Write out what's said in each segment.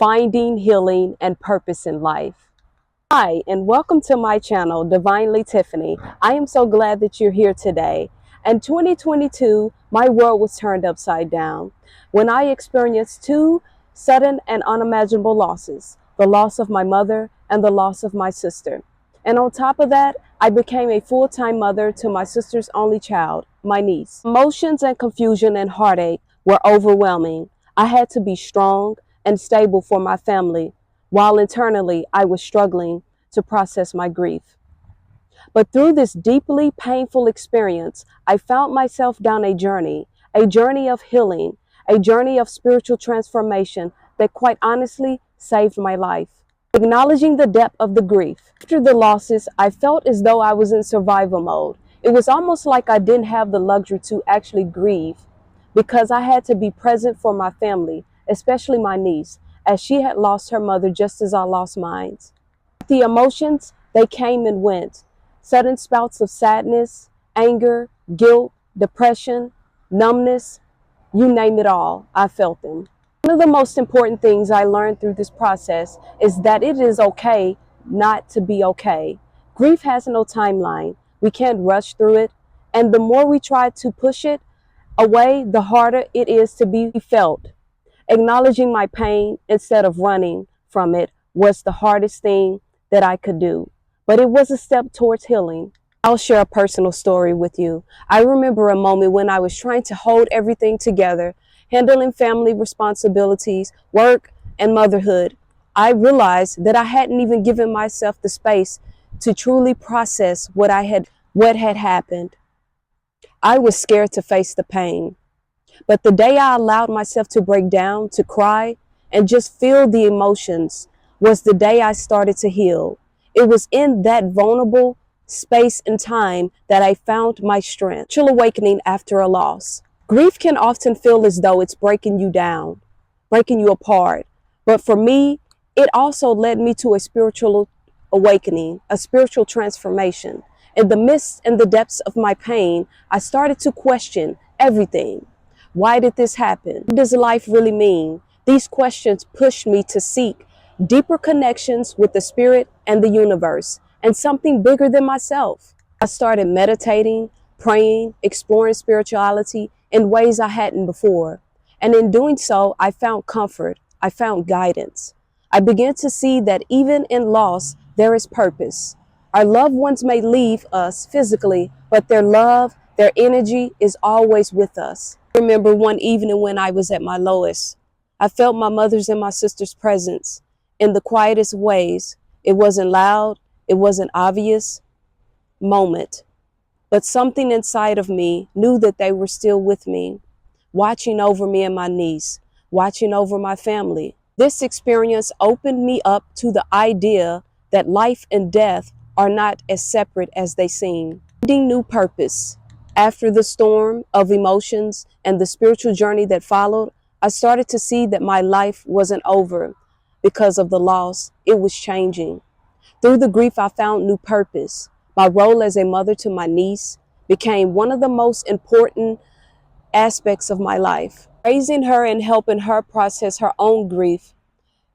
finding healing and purpose in life. Hi, and welcome to my channel, Divinely Tiffany. I am so glad that you're here today. In 2022, my world was turned upside down when I experienced two sudden and unimaginable losses, the loss of my mother and the loss of my sister. And on top of that, I became a full-time mother to my sister's only child, my niece. Emotions and confusion and heartache were overwhelming. I had to be strong and stable for my family, while internally I was struggling to process my grief. But through this deeply painful experience, I found myself down a journey of healing, a journey of spiritual transformation that quite honestly saved my life. Acknowledging the depth of the grief. After the losses, I felt as though I was in survival mode. It was almost like I didn't have the luxury to actually grieve because I had to be present for my family, especially my niece, as she had lost her mother just as I lost mine. The emotions, they came and went. Sudden spouts of sadness, anger, guilt, depression, numbness, you name it all, I felt them. One of the most important things I learned through this process is that it is okay not to be okay. Grief has no timeline. We can't rush through it. And the more we try to push it away, the harder it is to be felt. Acknowledging my pain instead of running from it was the hardest thing that I could do. But it was a step towards healing. I'll share a personal story with you. I remember a moment when I was trying to hold everything together, handling family responsibilities, work, and motherhood. I realized that I hadn't even given myself the space to truly process what had happened. I was scared to face the pain. But the day I allowed myself to break down, to cry, and just feel the emotions was the day I started to heal. It was in that vulnerable space and time that I found my strength. Spiritual awakening after a loss. Grief can often feel as though it's breaking you down, breaking you apart. But for me, it also led me to a spiritual awakening, a spiritual transformation. In the midst and the depths of my pain, I started to question everything. Why did this happen? What does life really mean? These questions pushed me to seek deeper connections with the spirit and the universe and something bigger than myself. I started meditating, praying, exploring spirituality in ways I hadn't before. And in doing so, I found comfort. I found guidance. I began to see that even in loss, there is purpose. Our loved ones may leave us physically, but their love, their energy is always with us. I remember one evening when I was at my lowest. I felt my mother's and my sister's presence in the quietest ways. It wasn't loud, it wasn't obvious moment, but something inside of me knew that they were still with me, watching over me and my niece, watching over my family. This experience opened me up to the idea that life and death are not as separate as they seem. Finding new purpose. After the storm of emotions and the spiritual journey that followed, I started to see that my life wasn't over because of the loss. It was changing. Through the grief, I found new purpose. My role as a mother to my niece became one of the most important aspects of my life. Raising her and helping her process her own grief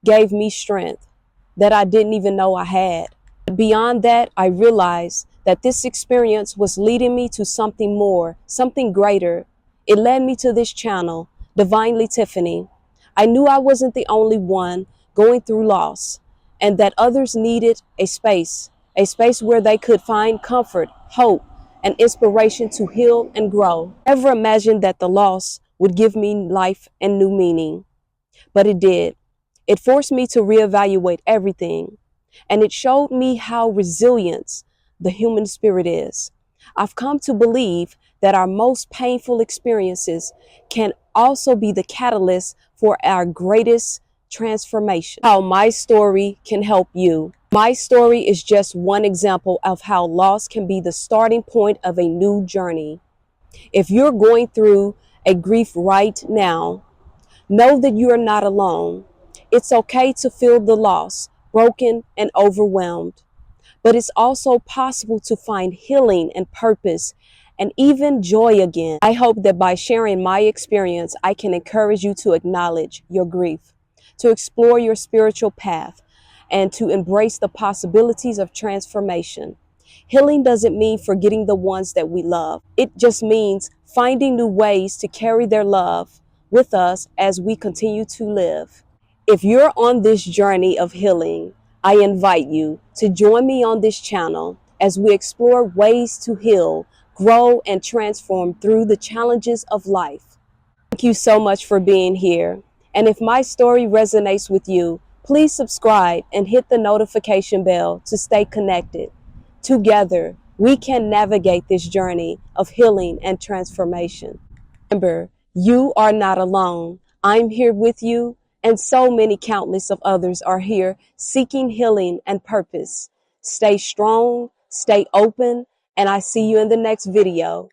gave me strength that I didn't even know I had. Beyond that, I realized that this experience was leading me to something more, something greater. It led me to this channel, Divinely Tiffany. I knew I wasn't the only one going through loss, and that others needed a space where they could find comfort, hope, and inspiration to heal and grow. I never imagined that the loss would give me life and new meaning, but it did. It forced me to reevaluate everything. And it showed me how resilient the human spirit is. I've come to believe that our most painful experiences can also be the catalyst for our greatest transformation. How my story can help you. My story is just one example of how loss can be the starting point of a new journey. If you're going through a grief right now, know that you are not alone. It's okay to feel the loss, broken and overwhelmed. But it's also possible to find healing and purpose and even joy again. I hope that by sharing my experience, I can encourage you to acknowledge your grief, to explore your spiritual path, and to embrace the possibilities of transformation. Healing doesn't mean forgetting the ones that we love. It just means finding new ways to carry their love with us as we continue to live. If you're on this journey of healing, I invite you to join me on this channel as we explore ways to heal, grow, and transform through the challenges of life. Thank you so much for being here. And if my story resonates with you, please subscribe and hit the notification bell to stay connected. Together, we can navigate this journey of healing and transformation. Remember, you are not alone. I'm here with you, and so many countless of others are here seeking healing and purpose. Stay strong, stay open, and I see you in the next video.